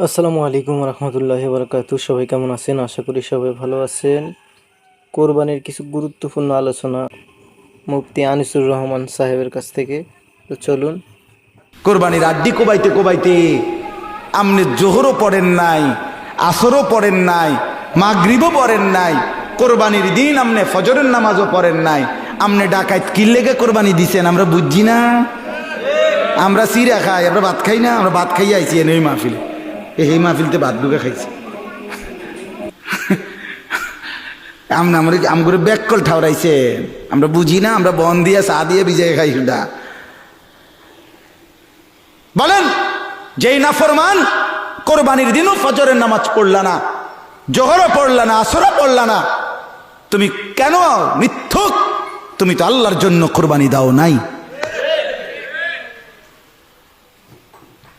আসসালামু আলাইকুম রহমতুল্লাহি বারাকাতু। সবাই কেমন আছেন? আশা করি সবাই ভালো আছেন। কোরবানির কিছু গুরুত্বপূর্ণ আলোচনা মুফতি আনিসুর রহমান সাহেবের কাছ থেকে। তো চলুন। কোরবানির আড্ডি কোবাইতে কোবাইতে আমনে জোহরও পড়েন নাই, আসরও পড়েন নাই, মাগরিবও পড়েন নাই, কোরবানির দিন আমনে ফজরের নামাজও পড়েন নাই। আমনে ডাকাত কি লেগে কোরবানি দিছেন আমরা বুঝছি না। আমরা সিরা খাই, আমরা ভাত খাই না। আমরা ভাত খাইয়ে আইছি এই মাহফিলে, এই মাহফিলতে ভাত ঢুকে খাইছি। আমগুলো ব্যাককল ঠাউরাইছে, আমরা বুঝি না। আমরা বন দিয়ে চা দিয়ে ভিজাই খাই সুদা। বলেন, যেই নাফরমান কোরবানির দিনও ফজরের নামাজ পড়লা না, জোহরও পড়লা না, আসরও পড়লা না, তুমি কেন মিথ্যুক? তুমি তো আল্লাহর জন্য কোরবানি দাও নাই।